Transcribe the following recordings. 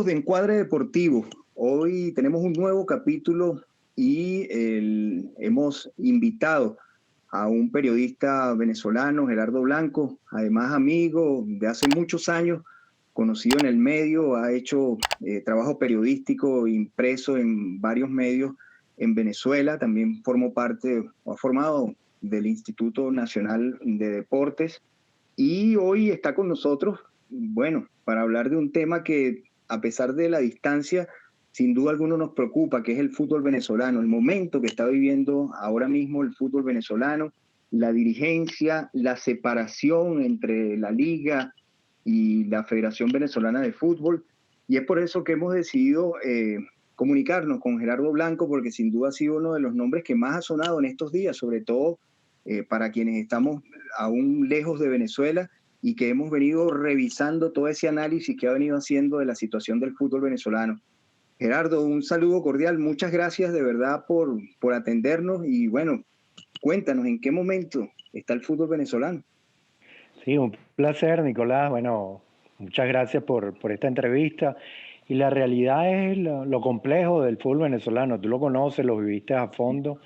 Amigos de Encuadre Deportivo, hoy tenemos un nuevo capítulo y hemos invitado a un periodista venezolano, Gerardo Blanco, además amigo de hace muchos años, conocido en el medio, ha hecho trabajo periodístico impreso en varios medios en Venezuela, también formó parte o ha formado del Instituto Nacional de Deportes y hoy está con nosotros, bueno, para hablar de un tema que a pesar de la distancia, sin duda alguna nos preocupa, que es el fútbol venezolano, el momento que está viviendo ahora mismo el fútbol venezolano, la dirigencia, la separación entre la Liga y la Federación Venezolana de Fútbol. Y es por eso que hemos decidido comunicarnos con Gerardo Blanco, porque sin duda ha sido uno de los nombres que más ha sonado en estos días, sobre todo para quienes estamos aún lejos de Venezuela y que hemos venido revisando todo ese análisis que ha venido haciendo de la situación del fútbol venezolano. Gerardo, un saludo cordial, muchas gracias de verdad por atendernos y bueno, cuéntanos en qué momento está el fútbol venezolano. Sí, un placer, Nicolás. Bueno, muchas gracias por esta entrevista. Y la realidad es lo complejo del fútbol venezolano. Tú lo conoces, lo viviste a fondo,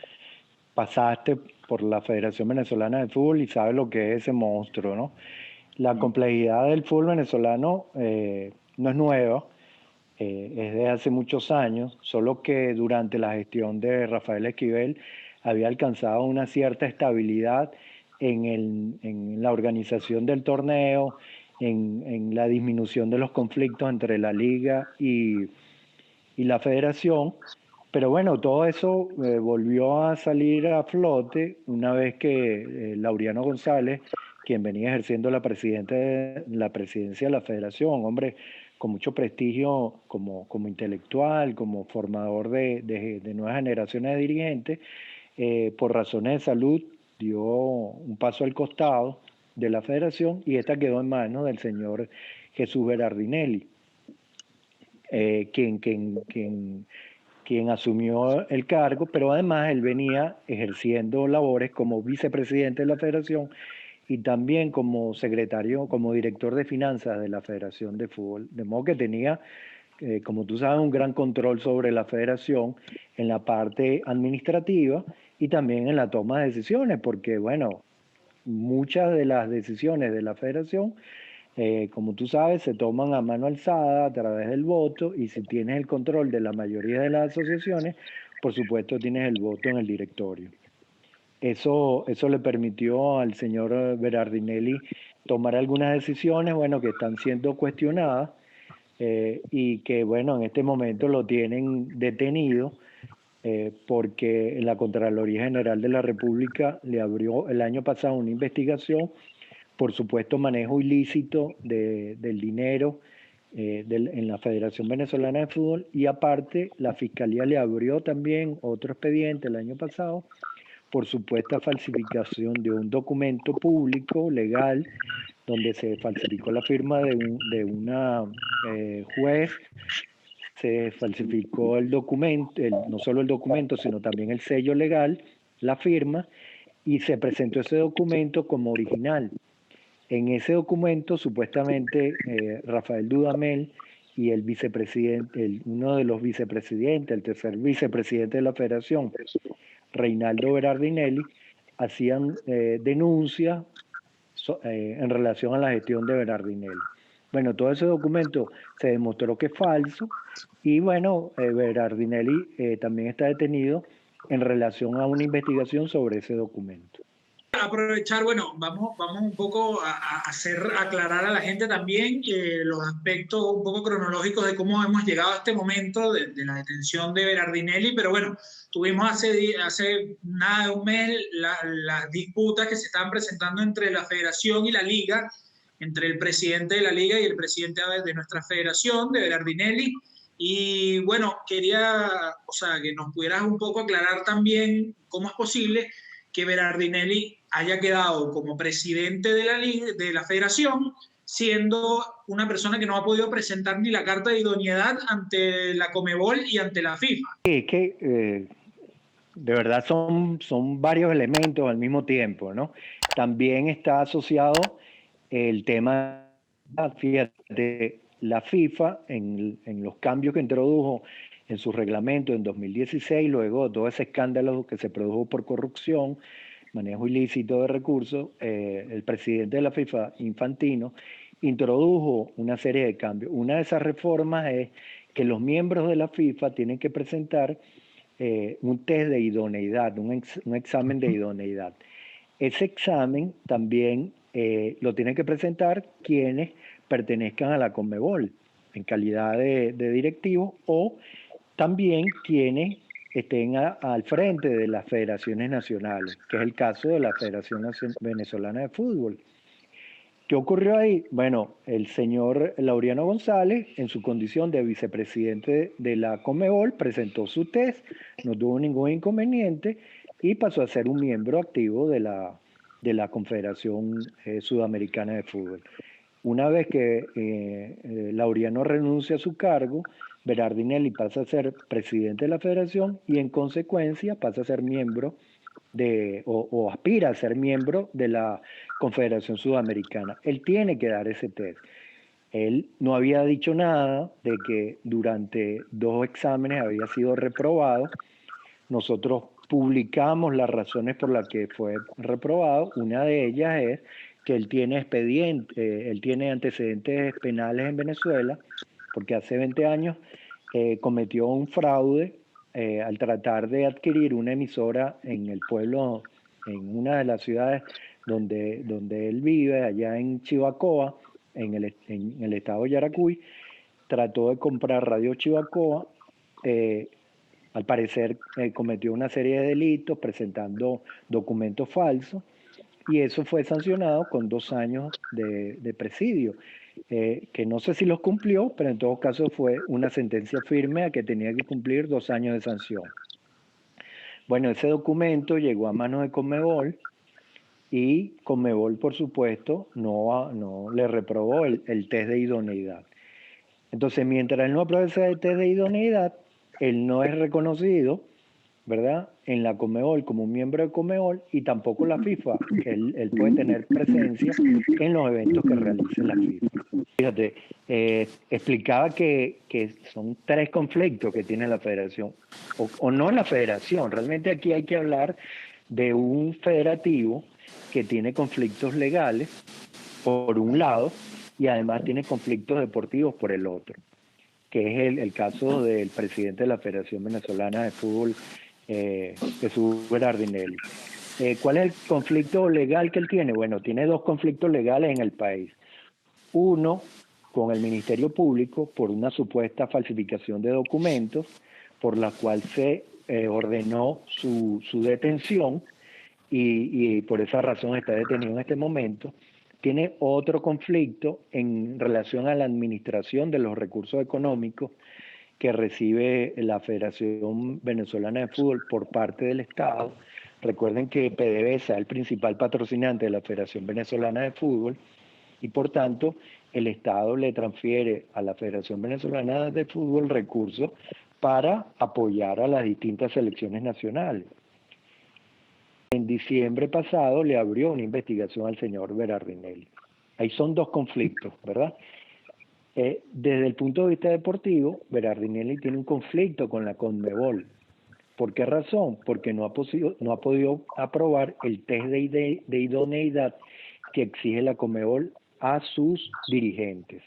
pasaste por la Federación Venezolana de Fútbol y sabes lo que es ese monstruo, ¿no? La complejidad del fútbol venezolano no es nueva, es de hace muchos años, solo que durante la gestión de Rafael Esquivel había alcanzado una cierta estabilidad en la organización del torneo, en la disminución de los conflictos entre la liga y la federación. Pero bueno, todo eso volvió a salir a flote una vez que Laureano González, quien venía ejerciendo la presidencia de la federación, hombre con mucho prestigio como intelectual, como formador de nuevas generaciones de dirigentes, por razones de salud dio un paso al costado de la federación y esta quedó en manos del señor Jesús Berardinelli, quien asumió el cargo, pero además él venía ejerciendo labores como vicepresidente de la federación y también como secretario, como director de finanzas de la Federación de Fútbol, de modo que tenía, como tú sabes, un gran control sobre la federación en la parte administrativa y también en la toma de decisiones, porque bueno, muchas de las decisiones de la federación, como tú sabes, se toman a mano alzada a través del voto y si tienes el control de la mayoría de las asociaciones, por supuesto tienes el voto en el directorio. Eso le permitió al señor Berardinelli tomar algunas decisiones, bueno, que están siendo cuestionadas y que, bueno, en este momento lo tienen detenido porque la Contraloría General de la República le abrió el año pasado una investigación por supuesto manejo ilícito del dinero en la Federación Venezolana de Fútbol y aparte la Fiscalía le abrió también otro expediente el año pasado por supuesta falsificación de un documento público legal donde se falsificó la firma de una juez, se falsificó el documento, no solo el documento, sino también el sello legal, la firma, y se presentó ese documento como original. En ese documento, supuestamente, Rafael Dudamel y el vicepresidente, uno de los vicepresidentes, el tercer vicepresidente de la federación, Reinaldo Berardinelli, hacían denuncias en relación a la gestión de Berardinelli. Bueno, todo ese documento se demostró que es falso y bueno, Berardinelli también está detenido en relación a una investigación sobre ese documento. Aprovechar, bueno, vamos un poco a hacer aclarar a la gente también los aspectos un poco cronológicos de cómo hemos llegado a este momento de la detención de Berardinelli, pero bueno, tuvimos hace nada de un mes las disputas que se estaban presentando entre la federación y la liga, entre el presidente de la liga y el presidente de nuestra federación, de Berardinelli, y bueno, quería, o sea, que nos pudieras un poco aclarar también cómo es posible que Berardinelli haya quedado como presidente de la federación, siendo una persona que no ha podido presentar ni la carta de idoneidad ante la Conmebol y ante la FIFA. Sí, es que de verdad son varios elementos al mismo tiempo, ¿no? También está asociado el tema, fíjate, la FIFA, en los cambios que introdujo en su reglamento en 2016, luego de todo ese escándalo que se produjo por corrupción, manejo ilícito de recursos, el presidente de la FIFA, Infantino, introdujo una serie de cambios. Una de esas reformas es que los miembros de la FIFA tienen que presentar un test de idoneidad, un examen de idoneidad. Ese examen también lo tienen que presentar quienes pertenezcan a la Conmebol en calidad de directivos, o también quienes estén al frente de las federaciones nacionales, que es el caso de la Federación Venezolana de Fútbol. ¿Qué ocurrió ahí? Bueno, el señor Laureano González, en su condición de vicepresidente de la Conmebol, presentó su test, no tuvo ningún inconveniente y pasó a ser un miembro activo de la Confederación Sudamericana de Fútbol. Una vez que Laureano renuncia a su cargo, Berardinelli pasa a ser presidente de la federación y en consecuencia pasa a ser miembro o aspira a ser miembro de la Confederación Sudamericana. Él tiene que dar ese test. Él no había dicho nada de que durante 2 exámenes había sido reprobado. Nosotros publicamos las razones por las que fue reprobado. Una de ellas es que él tiene antecedentes penales en Venezuela, porque hace 20 años cometió un fraude al tratar de adquirir una emisora en el pueblo, en una de las ciudades donde él vive, allá en Chivacoa, en el estado de Yaracuy. Trató de comprar Radio Chivacoa. Al parecer cometió una serie de delitos presentando documentos falsos, y eso fue sancionado con 2 años de presidio, que no sé si los cumplió, pero en todo caso fue una sentencia firme a que tenía que cumplir 2 años de sanción. Bueno, ese documento llegó a manos de Conmebol, y Conmebol, por supuesto, no le reprobó el test de idoneidad. Entonces, mientras él no apruebe ese test de idoneidad, él no es reconocido, ¿verdad?, en la Conmebol como un miembro de Conmebol, y tampoco la FIFA, que él puede tener presencia en los eventos que realice la FIFA. Fíjate, explicaba que son 3 conflictos que tiene la federación, o no la federación. Realmente aquí hay que hablar de un federativo que tiene conflictos legales por un lado y además tiene conflictos deportivos por el otro, que es el caso del presidente de la Federación Venezolana de Fútbol, Jesús Berardinelli. ¿Cuál es el conflicto legal que él tiene? Bueno, tiene 2 conflictos legales en el país. Uno, con el Ministerio Público por una supuesta falsificación de documentos, por la cual se ordenó su detención, y por esa razón está detenido en este momento. Tiene otro conflicto en relación a la administración de los recursos económicos que recibe la Federación Venezolana de Fútbol por parte del Estado. Recuerden que PDVSA es el principal patrocinante de la Federación Venezolana de Fútbol, y por tanto el Estado le transfiere a la Federación Venezolana de Fútbol recursos para apoyar a las distintas selecciones nacionales. En diciembre pasado le abrió una investigación al señor Berardinelli. Ahí son 2 conflictos, ¿verdad? Desde el punto de vista deportivo, Berardinelli tiene un conflicto con la Conmebol. ¿Por qué razón? Porque no ha podido aprobar el test de idoneidad que exige la Conmebol a sus dirigentes.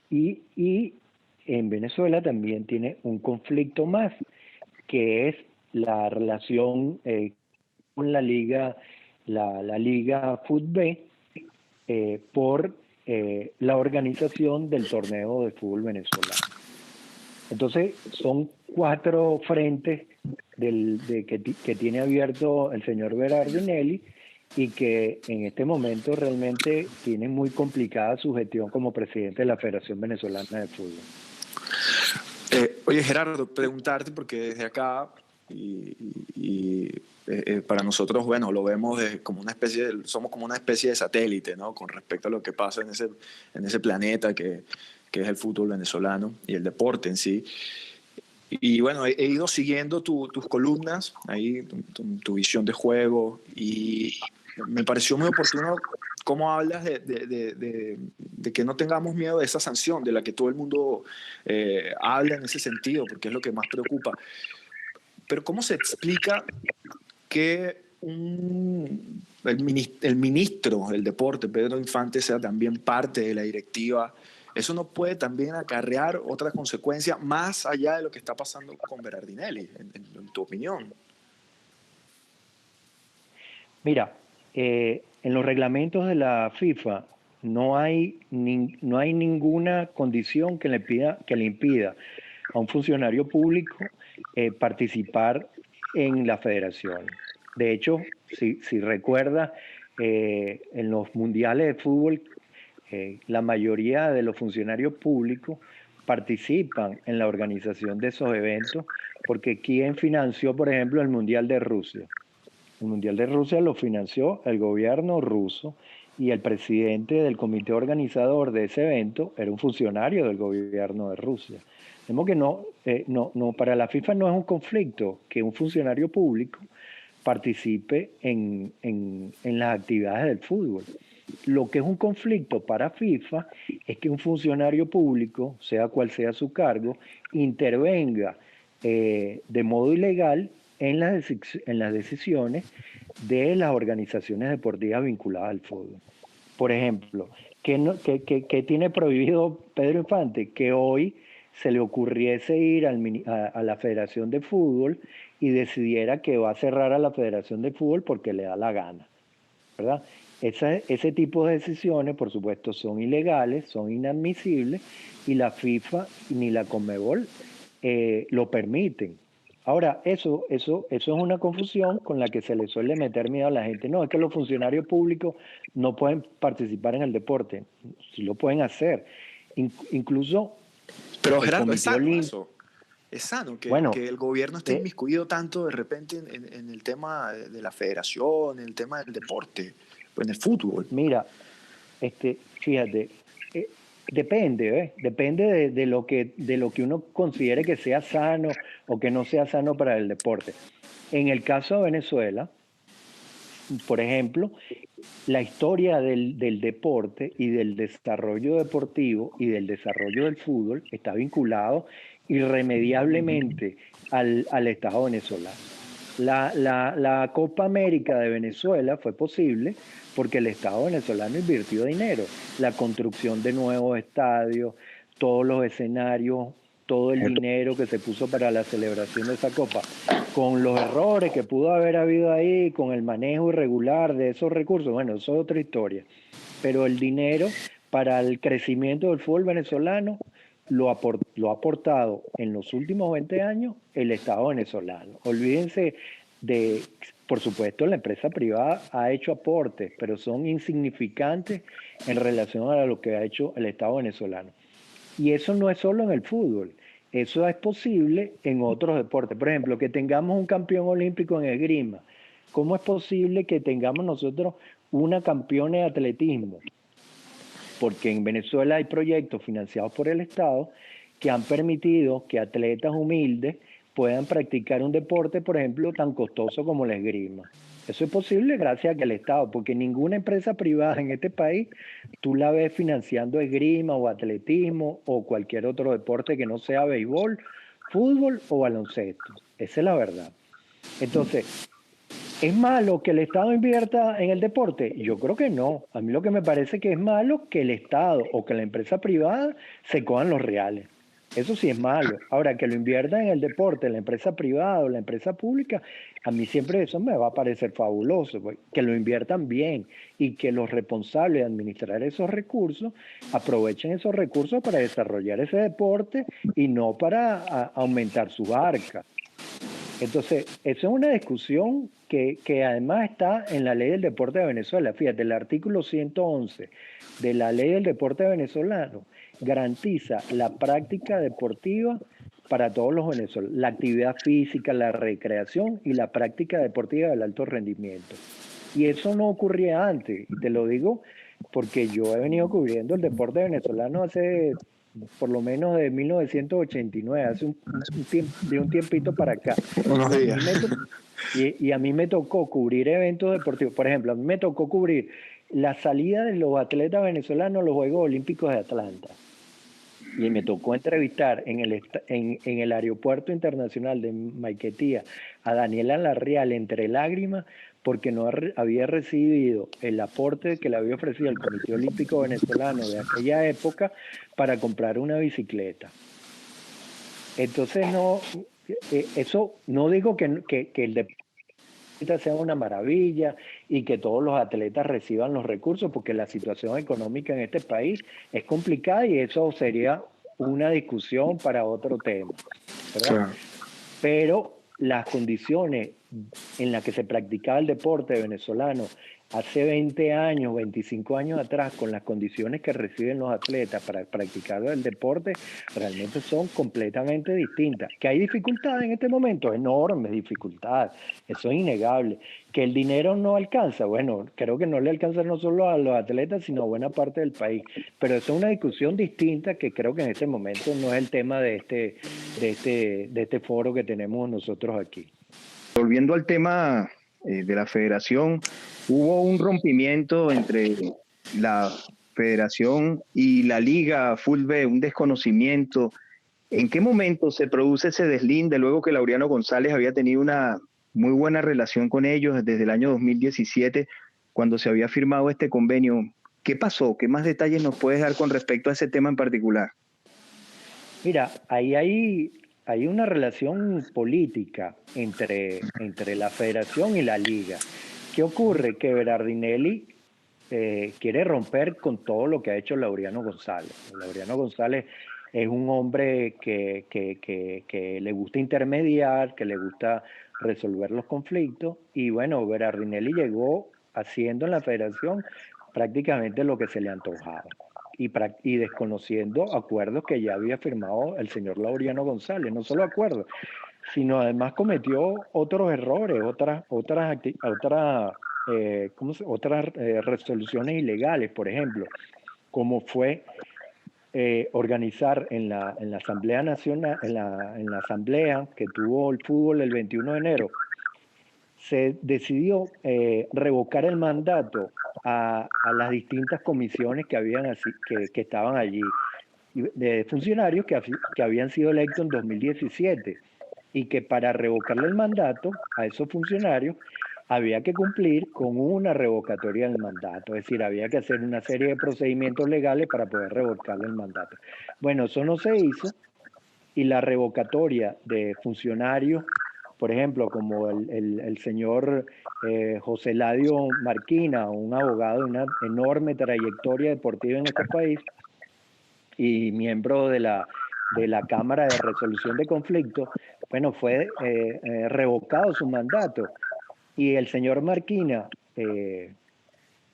Y en Venezuela también tiene un conflicto más, que es la relación con la Liga FUTB por la organización del torneo de fútbol venezolano. Entonces, son 4 frentes que tiene abierto el señor Berardinelli, y que en este momento realmente tiene muy complicada su gestión como presidente de la Federación Venezolana de Fútbol. Oye, Gerardo, preguntarte, porque desde acá para nosotros, bueno, lo vemos como una especie somos como una especie de satélite, ¿no?, con respecto a lo que pasa en ese planeta que es el fútbol venezolano y el deporte en sí. Y bueno, he ido siguiendo tus columnas, ahí, tu visión de juego, y me pareció muy oportuno cómo hablas de de que no tengamos miedo de esa sanción, de la que todo el mundo habla en ese sentido, porque es lo que más preocupa. Pero ¿cómo se explica que el ministro del deporte, Pedro Infante, sea también parte de la directiva? Eso no puede también acarrear otra consecuencia más allá de lo que está pasando con Berardinelli, en tu opinión. Mira, en los reglamentos de la FIFA no hay ninguna condición que le impida a un funcionario público participar en la federación. De hecho, si recuerdas, en los mundiales de fútbol, la mayoría de los funcionarios públicos participan en la organización de esos eventos, porque ¿quién financió, por ejemplo, el Mundial de Rusia? El Mundial de Rusia lo financió el gobierno ruso y el presidente del comité organizador de ese evento era un funcionario del gobierno de Rusia. De modo que no, para la FIFA no es un conflicto que un funcionario público participe en las actividades del fútbol. Lo que es un conflicto para FIFA es que un funcionario público, sea cual sea su cargo, intervenga de modo ilegal en las decisiones de las organizaciones deportivas vinculadas al fútbol. Por ejemplo, ¿qué tiene prohibido Pedro Infante? Que hoy se le ocurriese ir a la Federación de Fútbol y decidiera que va a cerrar a la Federación de Fútbol porque le da la gana, ¿verdad? Ese tipo de decisiones, por supuesto, son ilegales, son inadmisibles, y la FIFA ni la Conmebol lo permiten. Ahora, eso es una confusión con la que se le suele meter miedo a la gente. No, es que los funcionarios públicos no pueden participar en el deporte. Sí lo pueden hacer. Incluso... Pero Gerardo, es sano eso. Es sano que el gobierno esté inmiscuido tanto de repente en el tema de la federación, en el tema del deporte, pues en el fútbol. Mira, fíjate, depende de lo que uno considere que sea sano o que no sea sano para el deporte. En el caso de Venezuela, por ejemplo, la historia del deporte y del desarrollo deportivo y del desarrollo del fútbol está vinculado irremediablemente al Estado venezolano. La Copa América de Venezuela fue posible porque el Estado venezolano invirtió dinero, la construcción de nuevos estadios, todos los escenarios, todo el dinero que se puso para la celebración de esa Copa, con los errores que pudo haber habido ahí, con el manejo irregular de esos recursos, bueno, eso es otra historia, pero el dinero para el crecimiento del fútbol venezolano lo ha aportado en los últimos 20 años el Estado venezolano. Olvídense de, por supuesto, la empresa privada ha hecho aportes, pero son insignificantes en relación a lo que ha hecho el Estado venezolano. Y eso no es solo en el fútbol, eso es posible en otros deportes. Por ejemplo, que tengamos un campeón olímpico en esgrima. ¿Cómo es posible que tengamos nosotros una campeona de atletismo? Porque en Venezuela hay proyectos financiados por el Estado que han permitido que atletas humildes puedan practicar un deporte, por ejemplo, tan costoso como la esgrima. Eso es posible gracias a que el Estado, porque ninguna empresa privada en este país tú la ves financiando esgrima o atletismo o cualquier otro deporte que no sea béisbol, fútbol o baloncesto. Esa es la verdad. Entonces, ¿es malo que el Estado invierta en el deporte? Yo creo que no. A mí lo que me parece que es malo que el Estado o que la empresa privada se cojan los reales. Eso sí es malo. Ahora, que lo invierta en el deporte, la empresa privada o la empresa pública, a mí siempre eso me va a parecer fabuloso. Que lo inviertan bien y que los responsables de administrar esos recursos aprovechen esos recursos para desarrollar ese deporte y no para aumentar su arca. Entonces, eso es una discusión que además está en la Ley del Deporte de Venezuela. Fíjate, el artículo 111 de la Ley del Deporte venezolano garantiza la práctica deportiva para todos los venezolanos, la actividad física, la recreación y la práctica deportiva del alto rendimiento. Y eso no ocurría antes, y te lo digo porque yo he venido cubriendo el deporte venezolano hace por lo menos de 1989, hace un tiempito para acá. Buenos días. Y a mí me tocó cubrir eventos deportivos. Por ejemplo, a mí me tocó cubrir la salida de los atletas venezolanos a los Juegos Olímpicos de Atlanta. Y me tocó entrevistar en el Aeropuerto Internacional de Maiquetía a Daniela Larreal entre lágrimas porque no había recibido el aporte que le había ofrecido el Comité Olímpico Venezolano de aquella época para comprar una bicicleta. Entonces, eso no digo que el deporte sea una maravilla y que todos los atletas reciban los recursos, porque la situación económica en este país es complicada y eso sería una discusión para otro tema, ¿verdad? Claro. Pero las condiciones en las que se practicaba el deporte venezolano hace 20 años, 25 años atrás, con las condiciones que reciben los atletas para practicar el deporte, realmente son completamente distintas. ¿Que hay dificultades en este momento? Enormes dificultades, eso es innegable. ¿Que el dinero no alcanza? Bueno, creo que no le alcanza no solo a los atletas, sino a buena parte del país. Pero eso es una discusión distinta que creo que en este momento no es el tema de este foro que tenemos nosotros aquí. Volviendo al tema de la federación, hubo un rompimiento entre la federación y la Liga Fulbe, un desconocimiento. ¿En qué momento se produce ese deslinde luego que Laureano González había tenido una muy buena relación con ellos desde el año 2017, cuando se había firmado este convenio? ¿Qué pasó? ¿Qué más detalles nos puedes dar con respecto a ese tema en particular? Mira, ahí hay una relación política entre la federación y la liga. ¿Qué ocurre? Que Berardinelli quiere romper con todo lo que ha hecho Laureano González. Laureano González es un hombre que le gusta intermediar, que le gusta resolver los conflictos, y bueno, Berardinelli llegó haciendo en la federación prácticamente lo que se le antojaba y desconociendo acuerdos que ya había firmado el señor Laureano González. No solo acuerdos, sino además cometió otros errores, otras resoluciones ilegales, por ejemplo, como fue organizar en la Asamblea Nacional, en la asamblea que tuvo el fútbol el 21 de enero, se decidió revocar el mandato a las distintas comisiones que estaban allí, de funcionarios que habían sido electos en 2017, y que para revocarle el mandato a esos funcionarios había que cumplir con una revocatoria del mandato, es decir, había que hacer una serie de procedimientos legales para poder revocarle el mandato. Bueno, eso no se hizo, y la revocatoria de funcionarios, por ejemplo, como el señor José Ladio Marquina, un abogado de una enorme trayectoria deportiva en este país y miembro de la Cámara de Resolución de Conflictos, bueno, fue revocado su mandato. Y el señor Marquina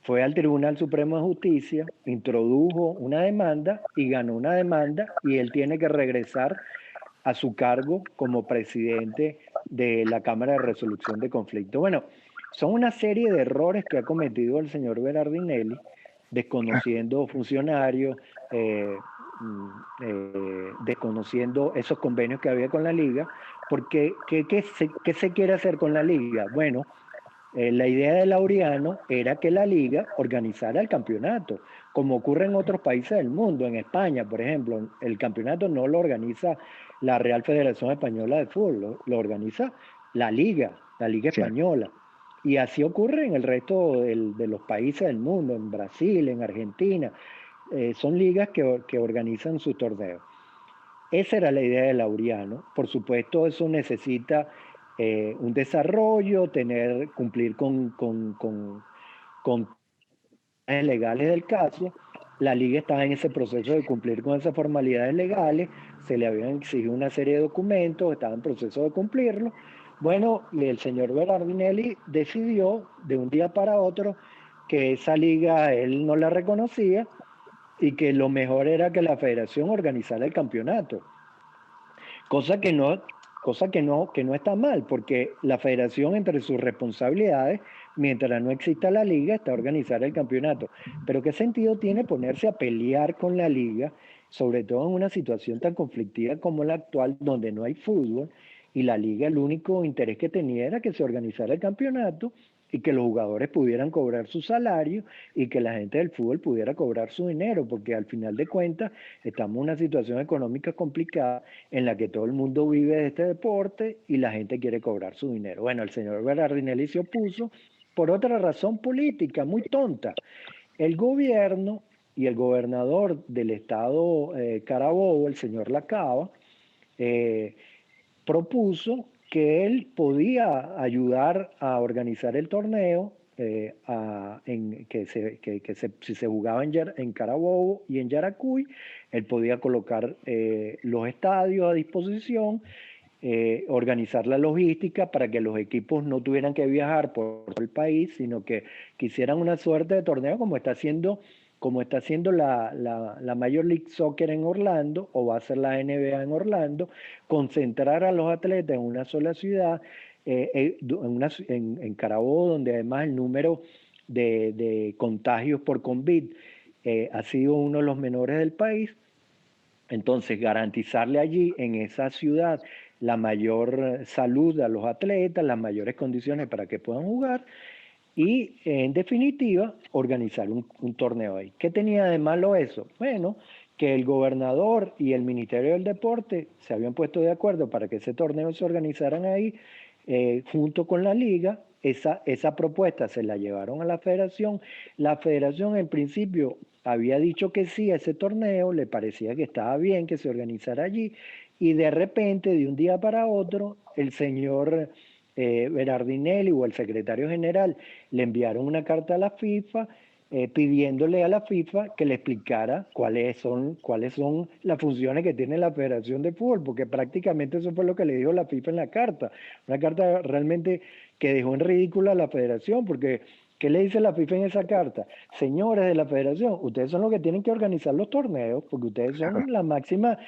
fue al Tribunal Supremo de Justicia, introdujo una demanda y ganó una demanda, y él tiene que regresar a su cargo como presidente de la Cámara de Resolución de Conflictos. Bueno, son una serie de errores que ha cometido el señor Berardinelli, desconociendo funcionarios, desconociendo esos convenios que había con la Liga, porque ¿qué se quiere hacer con la Liga? Bueno, la idea de Laureano era que la Liga organizara el campeonato, como ocurre en otros países del mundo. En España, por ejemplo, el campeonato no lo organiza la Real Federación Española de Fútbol, lo organiza la Liga Española. Y así ocurre en el resto de los países del mundo, en Brasil, en Argentina. Son ligas que organizan sus torneos. Esa era la idea de Laureano. Por supuesto, eso necesita un desarrollo, cumplir con legales del caso. La liga estaba en ese proceso de cumplir con esas formalidades legales, se le habían exigido una serie de documentos, estaba en proceso de cumplirlo. Bueno, el señor Berardinelli decidió de un día para otro que esa liga él no la reconocía y que lo mejor era que la federación organizara el campeonato. Cosa que no está mal, porque la federación, entre sus responsabilidades, mientras no exista la liga, está organizar el campeonato. Pero ¿qué sentido tiene ponerse a pelear con la liga, sobre todo en una situación tan conflictiva como la actual, donde no hay fútbol y la liga el único interés que tenía era que se organizara el campeonato y que los jugadores pudieran cobrar su salario y que la gente del fútbol pudiera cobrar su dinero, porque al final de cuentas estamos en una situación económica complicada en la que todo el mundo vive de este deporte y la gente quiere cobrar su dinero. Bueno, el señor Berardinelli se opuso por otra razón política muy tonta. El gobierno y el gobernador del estado Carabobo, el señor Lacaba, eh, propuso que él podía ayudar a organizar el torneo, si se jugaba en Carabobo y en Yaracuy, él podía colocar los estadios a disposición, organizar la logística para que los equipos no tuvieran que viajar por el país, sino que hicieran una suerte de torneo como está haciendo la Major League Soccer en Orlando, o va a ser la NBA en Orlando, concentrar a los atletas en una sola ciudad, en Carabobo, donde además el número de contagios por COVID ha sido uno de los menores del país. Entonces, garantizarle allí, en esa ciudad, la mayor salud a los atletas, las mayores condiciones para que puedan jugar y, en definitiva, organizar un torneo ahí. ¿Qué tenía de malo eso? Bueno, que el gobernador y el Ministerio del Deporte se habían puesto de acuerdo para que ese torneo se organizaran ahí, junto con la liga. Esa propuesta se la llevaron a la federación. La federación en principio había dicho que sí a ese torneo, le parecía que estaba bien que se organizara allí, y de repente, de un día para otro, el señor Berardinelli o el secretario general le enviaron una carta a la FIFA, pidiéndole a la FIFA que le explicara cuáles son las funciones que tiene la Federación de Fútbol, porque prácticamente eso fue lo que le dijo la FIFA en la carta, una carta realmente que dejó en ridículo a la Federación, porque ¿qué le dice la FIFA en esa carta? Señores de la Federación, ustedes son los que tienen que organizar los torneos, porque ustedes son la máxima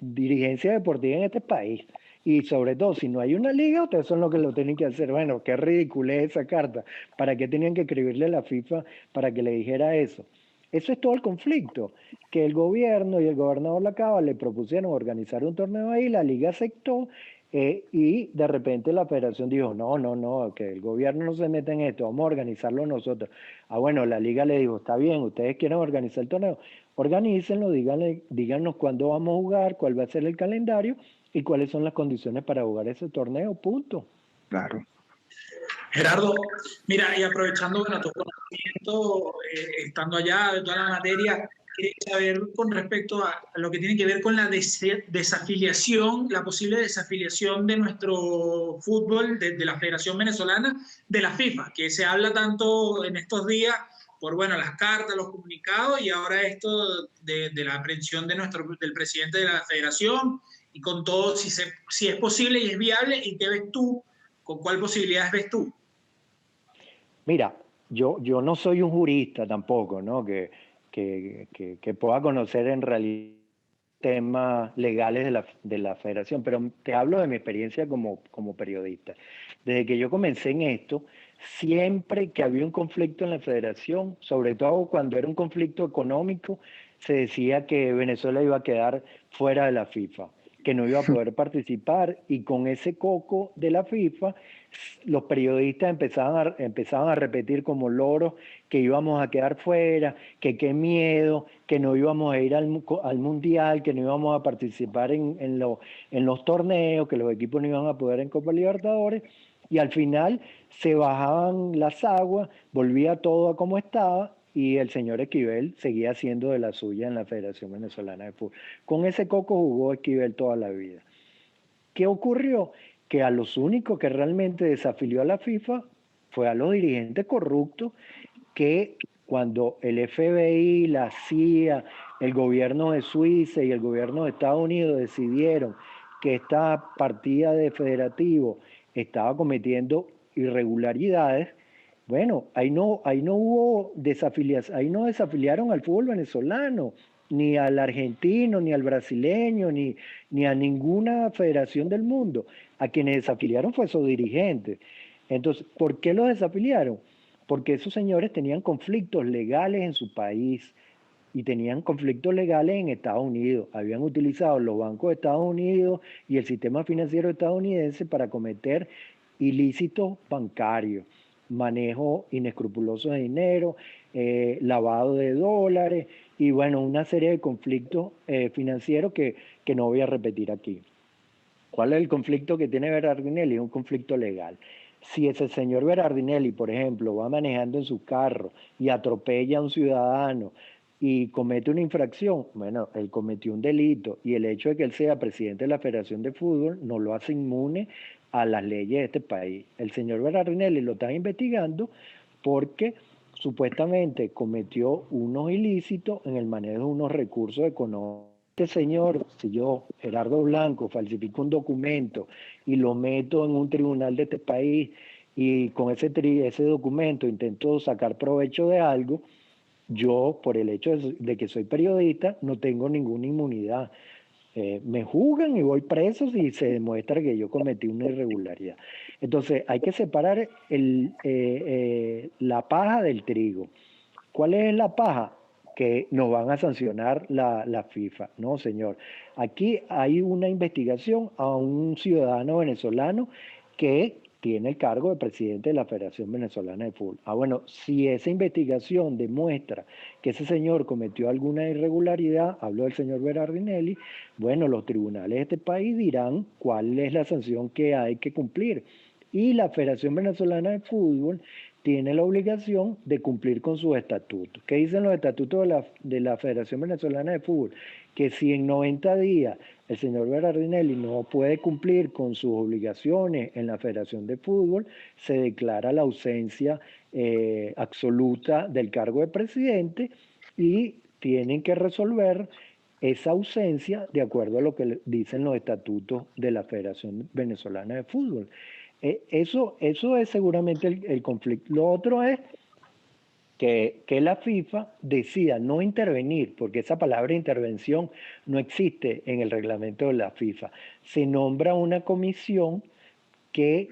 dirigencia deportiva en este país. Y sobre todo, si no hay una liga, ustedes son los que lo tienen que hacer. Bueno, qué ridícula es esa carta. ¿Para qué tenían que escribirle a la FIFA para que le dijera eso? Eso es todo el conflicto, que el gobierno y el gobernador Lacaba le propusieron organizar un torneo ahí, la liga aceptó, y de repente la federación dijo, no, que el gobierno no se meta en esto, vamos a organizarlo nosotros. Bueno, la liga le dijo, está bien, ustedes quieren organizar el torneo, organícenlo, díganos cuándo vamos a jugar, cuál va a ser el calendario y cuáles son las condiciones para jugar ese torneo, punto. Claro. Gerardo, mira, y aprovechando, bueno, tu conocimiento, estando allá de toda la materia, quería saber con respecto a lo que tiene que ver con la desafiliación, la posible desafiliación de nuestro fútbol, de la Federación Venezolana, de la FIFA, que se habla tanto en estos días por, bueno, las cartas, los comunicados, y ahora esto de la aprehensión del presidente de la Federación, y con todo, si es posible y es viable, ¿y qué ves tú? ¿Con cuál posibilidades ves tú? Mira, yo no soy un jurista tampoco, ¿no? Que pueda conocer en realidad temas legales de la federación, pero te hablo de mi experiencia como periodista. Desde que yo comencé en esto, siempre que había un conflicto en la federación, sobre todo cuando era un conflicto económico, se decía que Venezuela iba a quedar fuera de la FIFA, que no iba a poder participar, y con ese coco de la FIFA, los periodistas empezaban a repetir como loros que íbamos a quedar fuera, que qué miedo, que no íbamos a ir al Mundial, que no íbamos a participar en los torneos, que los equipos no iban a poder en Copa Libertadores, y al final se bajaban las aguas, volvía todo a como estaba, y el señor Esquivel seguía haciendo de la suya en la Federación Venezolana de Fútbol. Con ese coco jugó Esquivel toda la vida. ¿Qué ocurrió? Que a los únicos que realmente desafilió a la FIFA fue a los dirigentes corruptos, que cuando el FBI, la CIA, el gobierno de Suiza y el gobierno de Estados Unidos decidieron que esta partida de federativo estaba cometiendo irregularidades, bueno, ahí no hubo desafiliación, ahí no desafiliaron al fútbol venezolano, ni al argentino, ni al brasileño, ni a ninguna federación del mundo. A quienes desafiliaron fue a esos dirigentes. Entonces, ¿por qué los desafiliaron? Porque esos señores tenían conflictos legales en su país. y tenían conflictos legales en Estados Unidos. Habían utilizado los bancos de Estados Unidos y el sistema financiero estadounidense para cometer ilícitos bancarios, manejo inescrupuloso de dinero, lavado de dólares y bueno, una serie de conflictos financieros que no voy a repetir aquí. ¿Cuál es el conflicto que tiene Berardinelli? Es un conflicto legal. Si ese señor Berardinelli, por ejemplo, va manejando en su carro y atropella a un ciudadano y comete una infracción, bueno, él cometió un delito y el hecho de que él sea presidente de la Federación de Fútbol no lo hace inmune a las leyes de este país. El señor Berardinelli lo están investigando porque supuestamente cometió unos ilícitos en el manejo de unos recursos económicos. Este señor, si yo, Gerardo Blanco, falsifico un documento y lo meto en un tribunal de este país y con ese documento intento sacar provecho de algo, yo, por el hecho de que soy periodista, no tengo ninguna inmunidad. Me juzgan y voy preso si se demuestra que yo cometí una irregularidad. Entonces, hay que separar la paja del trigo. ¿Cuál es la paja? Que nos van a sancionar la FIFA. No, señor. Aquí hay una investigación a un ciudadano venezolano que tiene el cargo de presidente de la Federación Venezolana de Fútbol. Bueno, si esa investigación demuestra que ese señor cometió alguna irregularidad, hablo del señor Berardinelli, bueno, los tribunales de este país dirán cuál es la sanción que hay que cumplir. Y la Federación Venezolana de Fútbol tiene la obligación de cumplir con sus estatutos. ¿Qué dicen los estatutos de la Federación Venezolana de Fútbol? Que si en 90 días el señor Berardinelli no puede cumplir con sus obligaciones en la Federación de Fútbol, se declara la ausencia absoluta del cargo de presidente y tienen que resolver esa ausencia de acuerdo a lo que dicen los estatutos de la Federación Venezolana de Fútbol. Eso es seguramente el conflicto. Lo otro es que la FIFA decida no intervenir, porque esa palabra intervención no existe en el reglamento de la FIFA. Se nombra una comisión que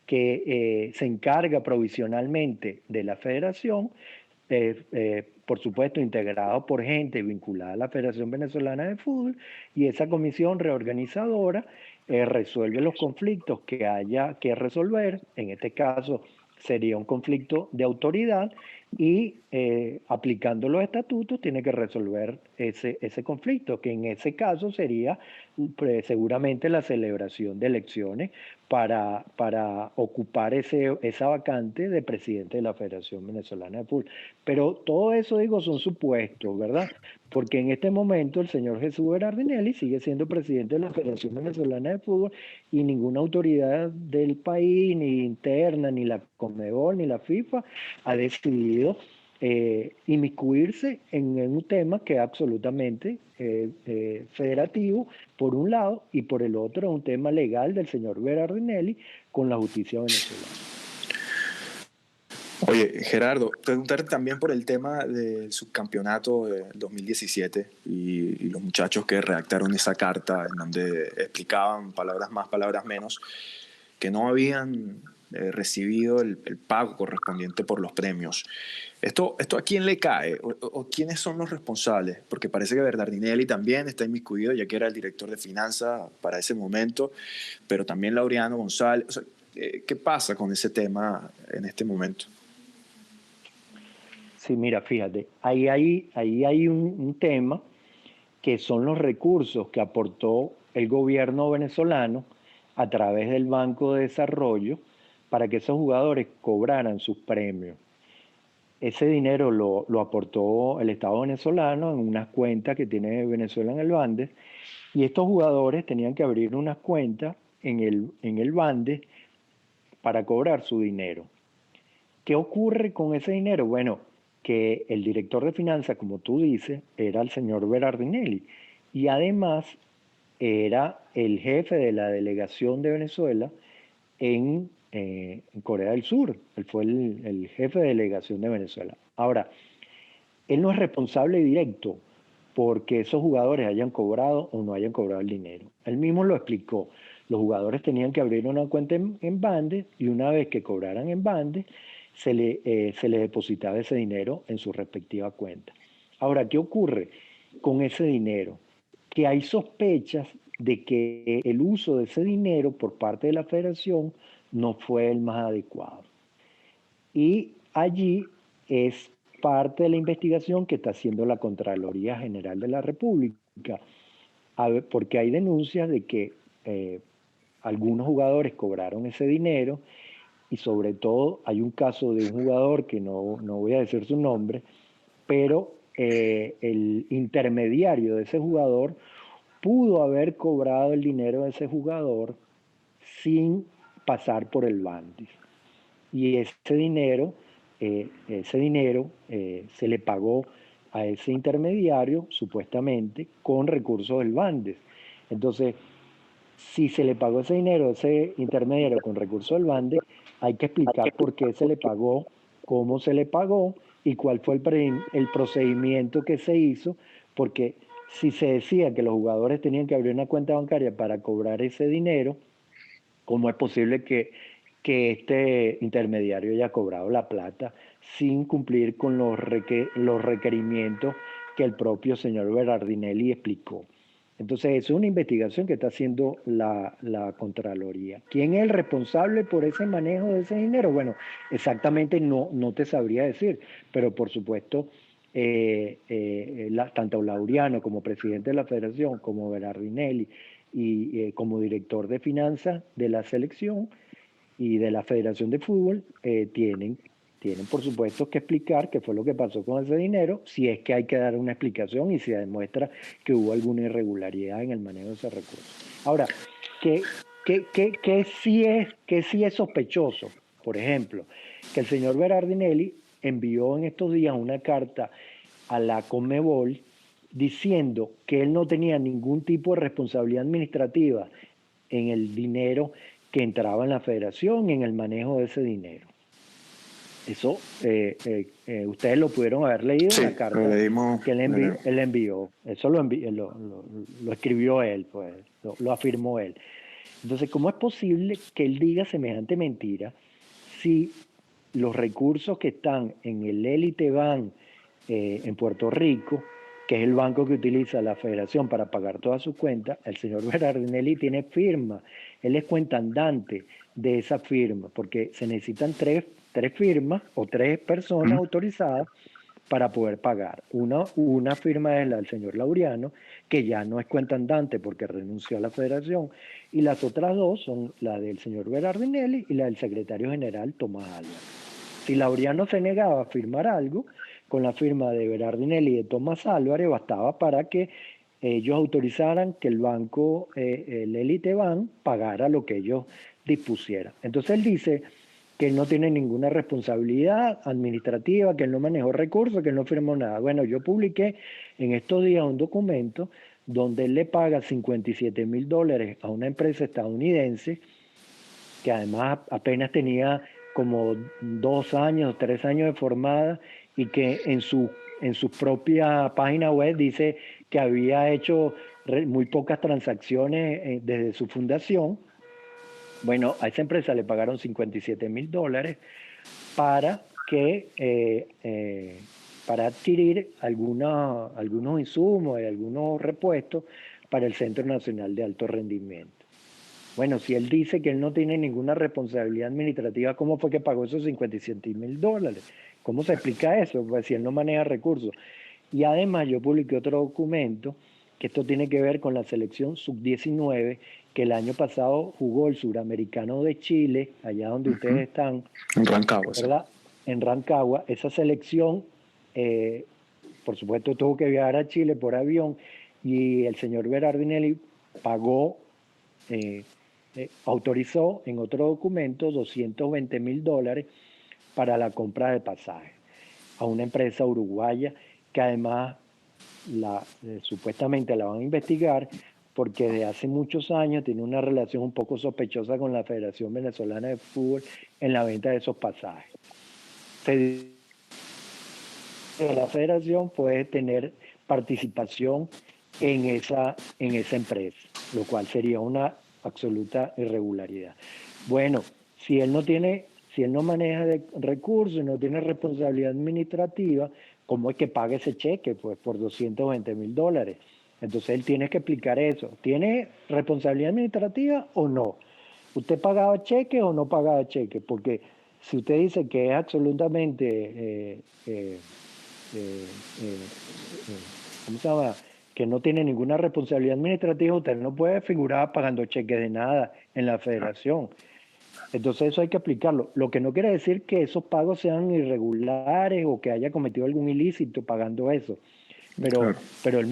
se encarga provisionalmente de la federación, por supuesto integrado por gente vinculada a la Federación Venezolana de Fútbol, y esa comisión reorganizadora resuelve los conflictos que haya que resolver. En este caso sería un conflicto de autoridad y aplicando los estatutos tiene que resolver ese conflicto, que en ese caso sería seguramente la celebración de elecciones para ocupar esa vacante de presidente de la Federación Venezolana de Fútbol. Pero todo eso, digo, son supuestos, ¿verdad? Porque en este momento el señor Jesús Berardinelli sigue siendo presidente de la Federación Venezolana de Fútbol y ninguna autoridad del país, ni interna, ni la Conmebol, ni la FIFA, ha decidido inmiscuirse en un tema que es absolutamente federativo, por un lado, y por el otro un tema legal del señor Berardinelli con la justicia venezolana. Oye, Gerardo, preguntarte también por el tema del subcampeonato de 2017 y los muchachos que redactaron esa carta en donde explicaban, palabras más, palabras menos, que no habían recibido el pago correspondiente por los premios. ¿Esto a quién le cae? ¿O quiénes son los responsables? Porque parece que Berardinelli también está inmiscuido, ya que era el director de finanzas para ese momento, pero también Laureano González. O sea, ¿qué pasa con ese tema en este momento? Sí, mira, fíjate, ahí hay un tema que son los recursos que aportó el gobierno venezolano a través del Banco de Desarrollo para que esos jugadores cobraran sus premios. Ese dinero lo aportó el Estado venezolano en unas cuentas que tiene Venezuela en el Bandes, y estos jugadores tenían que abrir unas cuentas en el Bandes para cobrar su dinero. ¿Qué ocurre con ese dinero? Bueno, que el director de finanzas, como tú dices, era el señor Berardinelli, y además era el jefe de la delegación de Venezuela en Corea del Sur. Él fue el jefe de delegación de Venezuela. Ahora, él no es responsable directo porque esos jugadores hayan cobrado o no hayan cobrado el dinero. Él mismo lo explicó. Los jugadores tenían que abrir una cuenta en Bandes y una vez que cobraran en Bandes, se le depositaba ese dinero en su respectiva cuenta. Ahora, ¿qué ocurre con ese dinero? Que hay sospechas de que el uso de ese dinero por parte de la federación no fue el más adecuado. Y allí es parte de la investigación que está haciendo la Contraloría General de la República, porque hay denuncias de que algunos jugadores cobraron ese dinero y sobre todo hay un caso de un jugador que no voy a decir su nombre, pero el intermediario de ese jugador pudo haber cobrado el dinero de ese jugador sin pasar por el Bandis. Y ese dinero se le pagó a ese intermediario, supuestamente, con recursos del Bandes. Entonces, si se le pagó ese dinero a ese intermediario con recursos del Bandes, hay que explicar por qué se le pagó, cómo se le pagó y cuál fue el procedimiento que se hizo, porque si se decía que los jugadores tenían que abrir una cuenta bancaria para cobrar ese dinero, ¿cómo es posible que este intermediario haya cobrado la plata sin cumplir con los requerimientos que el propio señor Berardinelli explicó? Entonces, es una investigación que está haciendo la Contraloría. ¿Quién es el responsable por ese manejo de ese dinero? Bueno, exactamente no te sabría decir, pero por supuesto, tanto Laureano como presidente de la federación, como Berardinelli y como director de finanzas de la selección y de la Federación de Fútbol, tienen por supuesto que explicar qué fue lo que pasó con ese dinero, si es que hay que dar una explicación y si demuestra que hubo alguna irregularidad en el manejo de ese recurso. Ahora, ¿qué sí es sospechoso? Por ejemplo, que el señor Berardinelli envió en estos días una carta a la Conmebol diciendo que él no tenía ningún tipo de responsabilidad administrativa en el dinero que entraba en la federación y en el manejo de ese dinero. Eso ustedes lo pudieron haber leído en la carta que él envió. Eso lo escribió él, pues, lo afirmó él. Entonces, ¿cómo es posible que él diga semejante mentira si los recursos que están en el Elite Bank en Puerto Rico, que es el banco que utiliza la federación para pagar todas sus cuentas, el señor Berardinelli tiene firma, él es cuentandante de esa firma, porque se necesitan tres firmas o tres personas autorizadas para poder pagar. Una firma es la del señor Laureano, que ya no es cuentandante porque renunció a la federación, y las otras dos son la del señor Berardinelli y la del secretario general Tomás Álvarez. Si Laureano se negaba a firmar algo, con la firma de Berardinelli y de Tomás Álvarez bastaba para que ellos autorizaran que el banco, el Elite Bank, pagara lo que ellos dispusieran. Entonces él dice que él no tiene ninguna responsabilidad administrativa, que él no manejó recursos, que él no firmó nada. Bueno, yo publiqué en estos días un documento donde él le paga $57,000 a una empresa estadounidense que además apenas tenía como 2 años, 3 años de formada y que en su propia página web dice que había hecho muy pocas transacciones desde su fundación. Bueno, a esa empresa le pagaron $57,000 para para adquirir algunos insumos y algunos repuestos para el Centro Nacional de Alto Rendimiento. Bueno, si él dice que él no tiene ninguna responsabilidad administrativa, ¿cómo fue que pagó esos $57,000? ¿Cómo se explica eso? Pues si él no maneja recursos. Y además yo publiqué otro documento que esto tiene que ver con la selección sub-19, que el año pasado jugó el Suramericano de Chile, allá donde ustedes están. En Rancagua. ¿Verdad? En Rancagua. Esa selección, por supuesto, tuvo que viajar a Chile por avión y el señor Berardinelli pagó, autorizó en otro documento $220,000 para la compra de pasajes a una empresa uruguaya que además supuestamente la van a investigar porque desde hace muchos años tiene una relación un poco sospechosa con la Federación Venezolana de Fútbol en la venta de esos pasajes. La federación puede tener participación en esa empresa, lo cual sería una absoluta irregularidad. Bueno, si él no maneja recursos, no tiene responsabilidad administrativa, ¿cómo es que paga ese cheque? Pues por $220,000. Entonces él tiene que explicar eso. ¿Tiene responsabilidad administrativa o no? ¿Usted pagaba cheque o no pagaba cheque? Porque si usted dice que es absolutamente, ¿cómo se llama? Que no tiene ninguna responsabilidad administrativa, usted no puede figurar pagando cheques de nada en la federación. Entonces eso hay que aplicarlo. Lo que no quiere decir que esos pagos sean irregulares o que haya cometido algún ilícito pagando eso. Pero, Claro. pero él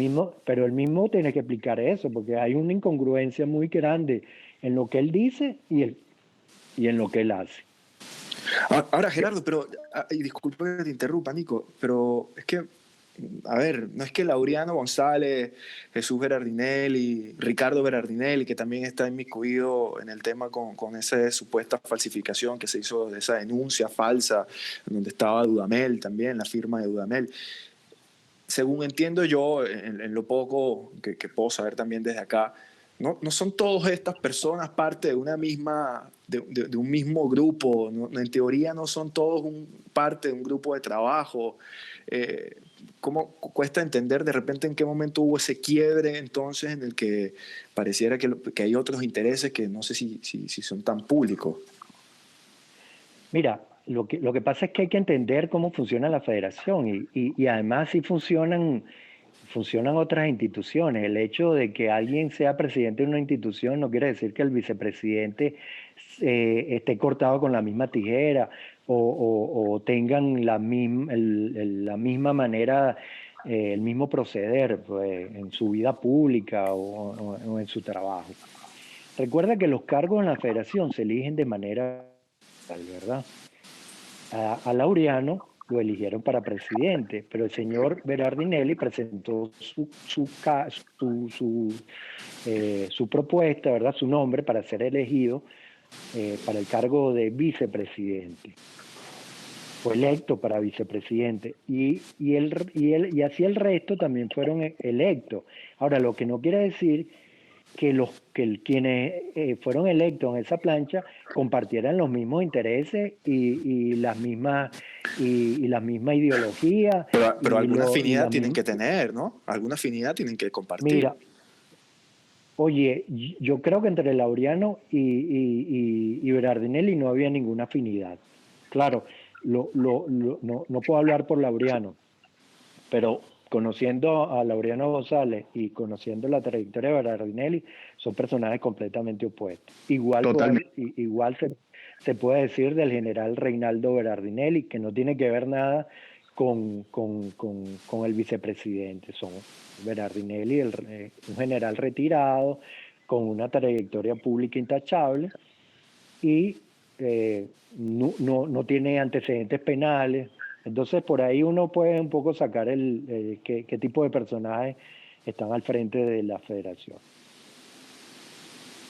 mismo tiene que explicar eso, porque hay una incongruencia muy grande en lo que él dice y en lo que él hace. Ahora, Gerardo, pero, y disculpe que te interrumpa, Nico, pero es que, a ver, no es que Laureano González, Jesús Berardinelli, Ricardo Berardinelli, que también está inmiscuido en el tema con esa supuesta falsificación que se hizo, de esa denuncia falsa, donde estaba Dudamel también, la firma de Dudamel. Según entiendo yo, en lo poco que puedo saber también desde acá, no son todas estas personas parte de una misma, de un mismo grupo, ¿no? En teoría no son todos parte de un grupo de trabajo. ¿Cómo cuesta entender de repente en qué momento hubo ese quiebre entonces en el que pareciera que hay otros intereses que no sé si son tan públicos? Mira, lo que pasa es que hay que entender cómo funciona la federación y además sí funcionan otras instituciones. El hecho de que alguien sea presidente de una institución no quiere decir que el vicepresidente esté cortado con la misma tijera o tengan la misma manera, el mismo proceder, pues, en su vida pública o en su trabajo. Recuerda que los cargos en la federación se eligen de manera, ¿verdad? A Laureano lo eligieron para presidente, pero el señor Berardinelli presentó su propuesta, ¿verdad? Su nombre para ser elegido para el cargo de vicepresidente. Fue electo para vicepresidente y así el resto también fueron electos. Ahora, lo que no quiere decir que quienes fueron electos en esa plancha compartieran los mismos intereses y la misma ideología. Pero alguna afinidad tienen que tener, ¿no? Alguna afinidad tienen que compartir. Mira, oye, yo creo que entre Laureano y Berardinelli no había ninguna afinidad. Claro, no puedo hablar por Laureano, pero conociendo a Laureano González y conociendo la trayectoria de Berardinelli, son personajes completamente opuestos. Igual se puede decir del general Reinaldo Berardinelli, que no tiene que ver nada con el vicepresidente. Son Berardinelli, un general retirado, con una trayectoria pública intachable y no tiene antecedentes penales. Entonces, por ahí uno puede un poco sacar qué tipo de personajes están al frente de la federación.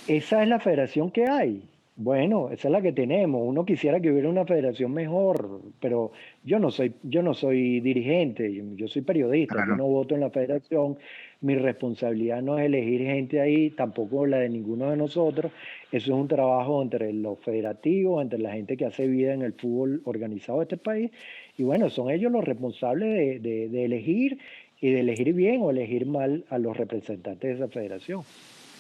Esa es la federación que hay. Bueno, esa es la que tenemos. Uno quisiera que hubiera una federación mejor, pero yo no soy dirigente, yo soy periodista, Claro. Yo no voto en la federación. Mi responsabilidad no es elegir gente ahí, tampoco la de ninguno de nosotros. Eso es un trabajo entre los federativos, entre la gente que hace vida en el fútbol organizado de este país. Y bueno, son ellos los responsables de elegir y de elegir bien o elegir mal a los representantes de esa federación.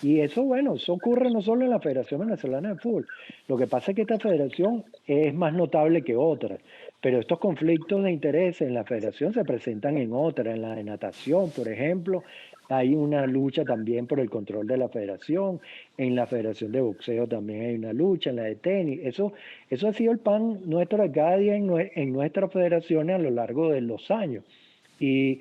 Y eso, bueno, eso ocurre no solo en la Federación Venezolana de Fútbol. Lo que pasa es que esta federación es más notable que otras, pero estos conflictos de interés en la federación se presentan en otras, en la de natación, por ejemplo. Hay una lucha también por el control de la federación, en la federación de boxeo también hay una lucha, en la de tenis. Eso ha sido el pan nuestro de cada día en nuestras federaciones a lo largo de los años. Y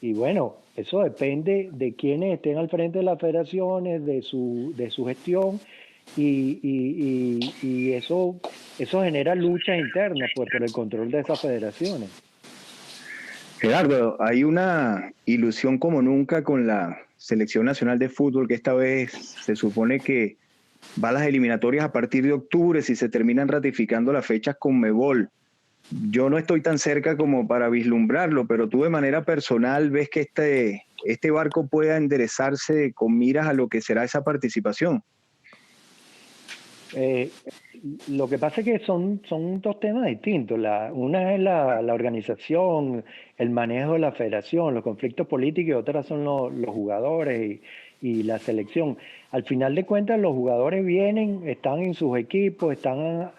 bueno, eso depende de quienes estén al frente de las federaciones, de su gestión, y eso genera luchas internas pues, por el control de esas federaciones. Gerardo, hay una ilusión como nunca con la Selección Nacional de Fútbol, que esta vez se supone que va a las eliminatorias a partir de octubre si se terminan ratificando las fechas con Conmebol. Yo no estoy tan cerca como para vislumbrarlo, pero tú de manera personal ves que este barco pueda enderezarse con miras a lo que será esa participación. Lo que pasa es que son dos temas distintos. Una es la organización, el manejo de la federación, los conflictos políticos, y otras son los jugadores y la selección. Al final de cuentas, los jugadores vienen, están en sus equipos, están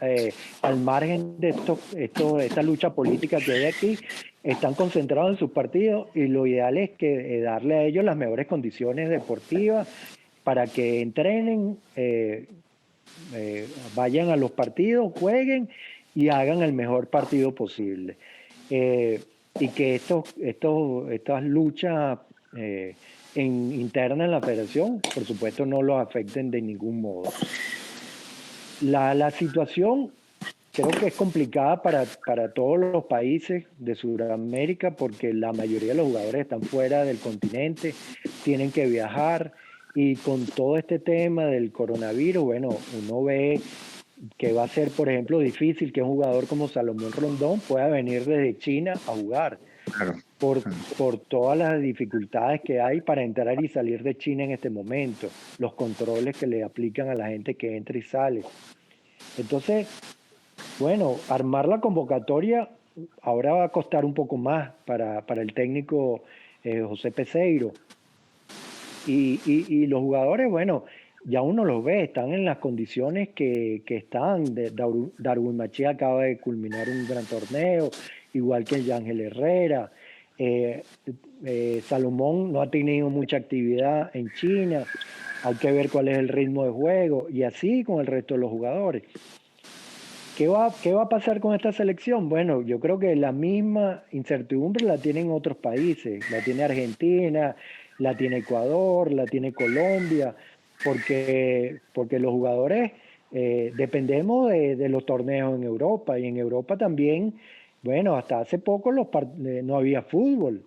al margen de esta lucha política que hay aquí, están concentrados en sus partidos, y lo ideal es que darle a ellos las mejores condiciones deportivas para que entrenen, vayan a los partidos, jueguen y hagan el mejor partido posible. Y que estas luchas internas en la federación, por supuesto, no los afecten de ningún modo. La situación creo que es complicada para todos los países de Sudamérica, porque la mayoría de los jugadores están fuera del continente, tienen que viajar, y con todo este tema del coronavirus, bueno, uno ve que va a ser, por ejemplo, difícil que un jugador como Salomón Rondón pueda venir desde China a jugar. Claro. Por todas las dificultades que hay para entrar y salir de China en este momento, los controles que le aplican a la gente que entra y sale. Entonces, bueno, armar la convocatoria ahora va a costar un poco más para el técnico José Peseiro. Y los jugadores, bueno, ya uno los ve, están en las condiciones que están. Darwin Machía acaba de culminar un gran torneo, igual que el Yángel Herrera. Salomón no ha tenido mucha actividad en China, hay que ver cuál es el ritmo de juego, y así con el resto de los jugadores. ¿Qué va a pasar con esta selección? Bueno, yo creo que la misma incertidumbre la tienen otros países, la tiene Argentina, la tiene Ecuador, la tiene Colombia, porque los jugadores dependemos de los torneos en Europa, y en Europa también, bueno, hasta hace poco no había fútbol,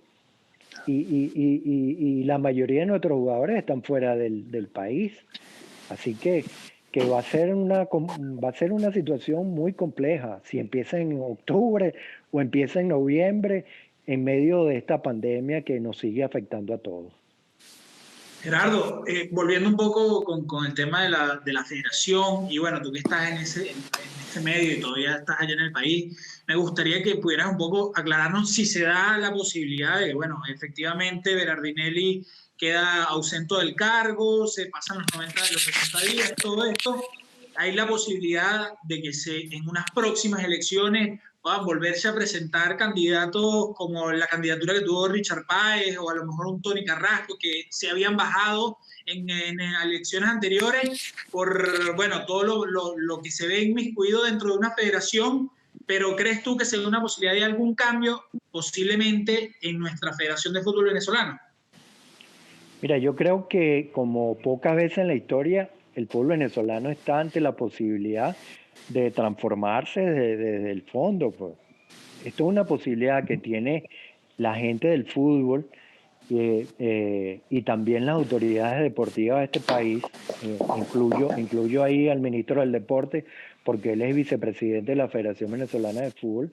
y la mayoría de nuestros jugadores están fuera del país, así que va a ser una situación muy compleja si empieza en octubre o empieza en noviembre, en medio de esta pandemia que nos sigue afectando a todos. Gerardo, volviendo un poco con el tema de la federación, y bueno, tú que estás en ese medio y todavía estás allá en el país, me gustaría que pudieras un poco aclararnos si se da la posibilidad de, bueno, efectivamente Berardinelli queda ausente del cargo, se pasan los 90 de los 60 días, todo esto. Hay la posibilidad de que en unas próximas elecciones puedan volverse a presentar candidatos como la candidatura que tuvo Richard Páez, o a lo mejor un Tony Carrasco, que se habían bajado en elecciones anteriores por, bueno, todo lo que se ve inmiscuido dentro de una federación. Pero ¿crees tú que se da una posibilidad de algún cambio posiblemente en nuestra Federación de Fútbol Venezolano? Mira, yo creo que como pocas veces en la historia, el pueblo venezolano está ante la posibilidad de transformarse desde el fondo. Pues. Esto es una posibilidad que tiene la gente del fútbol y también las autoridades deportivas de este país. Incluyo ahí al ministro del Deporte, porque él es vicepresidente de la Federación Venezolana de Fútbol,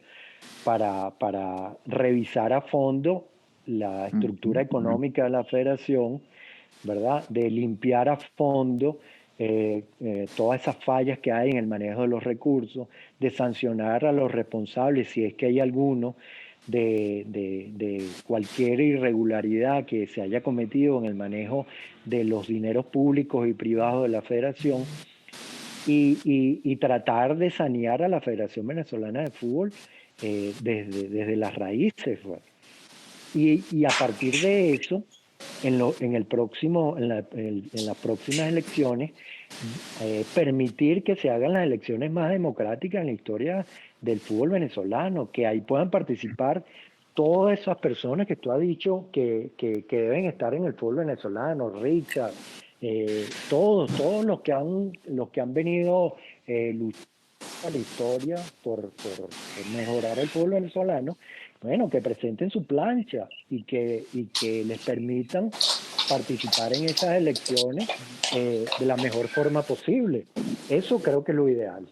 para revisar a fondo la estructura económica de la federación, ¿verdad? De limpiar a fondo todas esas fallas que hay en el manejo de los recursos, de sancionar a los responsables si es que hay alguno de cualquier irregularidad que se haya cometido en el manejo de los dineros públicos y privados de la federación, y tratar de sanear a la Federación Venezolana de Fútbol desde las raíces. Pues. Y a partir de eso, en las próximas elecciones, permitir que se hagan las elecciones más democráticas en la historia del fútbol venezolano, que ahí puedan participar todas esas personas que tú has dicho que deben estar en el fútbol venezolano, Richard, todos los que han venido luchando a la historia por mejorar el fútbol venezolano, bueno, que presenten su plancha y que les permitan participar en esas elecciones de la mejor forma posible. Eso creo que es lo ideal.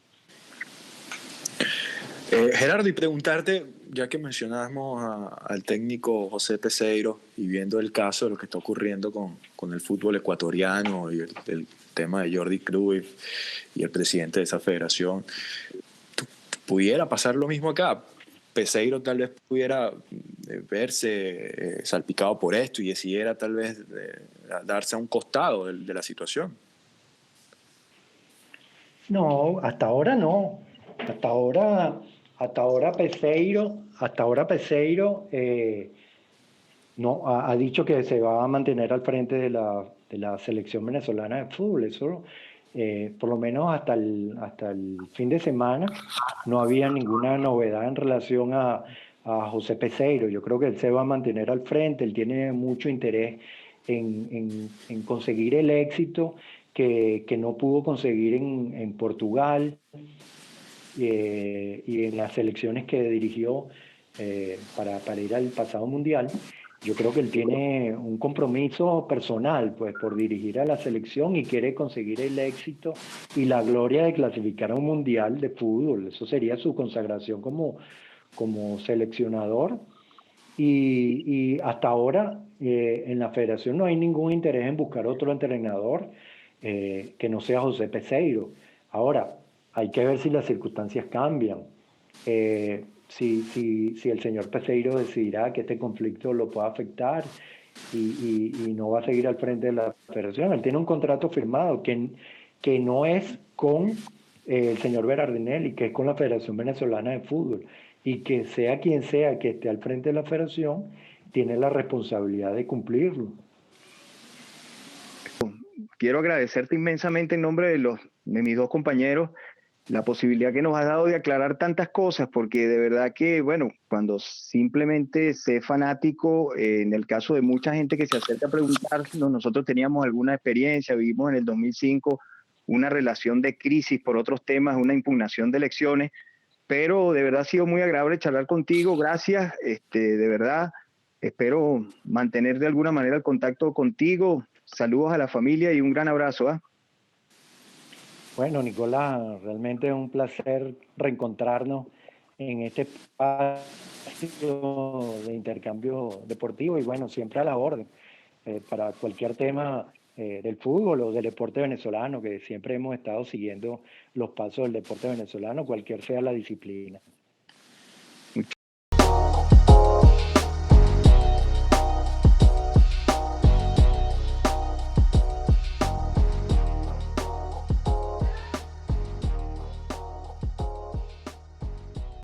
Gerardo, y preguntarte, ya que mencionamos al técnico José Peseiro y viendo el caso de lo que está ocurriendo con el fútbol ecuatoriano y el tema de Jordi Cruyff y el presidente de esa federación, ¿pudiera pasar lo mismo acá? Peseiro tal vez pudiera verse salpicado por esto y decidiera tal vez darse a un costado de la situación. No, hasta ahora no. Hasta ahora Peseiro no, ha dicho que se va a mantener al frente de la selección venezolana de fútbol. Eso, por lo menos hasta el fin de semana, no había ninguna novedad en relación a José Peseiro. Yo creo que él se va a mantener al frente, él tiene mucho interés en conseguir el éxito que no pudo conseguir en Portugal y en las selecciones que dirigió para ir al pasado mundial. Yo creo que él tiene un compromiso personal pues, por dirigir a la selección y quiere conseguir el éxito y la gloria de clasificar a un mundial de fútbol. Eso sería su consagración como seleccionador. Y hasta ahora en la federación no hay ningún interés en buscar otro entrenador que no sea José Peseiro. Ahora, hay que ver si las circunstancias cambian. Si el señor Peseiro decidirá que este conflicto lo pueda afectar y no va a seguir al frente de la federación. Él tiene un contrato firmado que no es con el señor Berardinelli, que es con la Federación Venezolana de Fútbol. Y que sea quien sea que esté al frente de la federación, tiene la responsabilidad de cumplirlo. Quiero agradecerte inmensamente en nombre de mis dos compañeros la posibilidad que nos has dado de aclarar tantas cosas, porque de verdad que, bueno, cuando simplemente sé fanático, en el caso de mucha gente que se acerca a preguntarnos, nosotros teníamos alguna experiencia, vivimos en el 2005 una relación de crisis por otros temas, una impugnación de elecciones, pero de verdad ha sido muy agradable charlar contigo, gracias, de verdad, espero mantener de alguna manera el contacto contigo, saludos a la familia y un gran abrazo, ¿eh? Bueno, Nicolás, realmente es un placer reencontrarnos en este espacio de intercambio deportivo y bueno, siempre a la orden para cualquier tema del fútbol o del deporte venezolano, que siempre hemos estado siguiendo los pasos del deporte venezolano, cualquier sea la disciplina.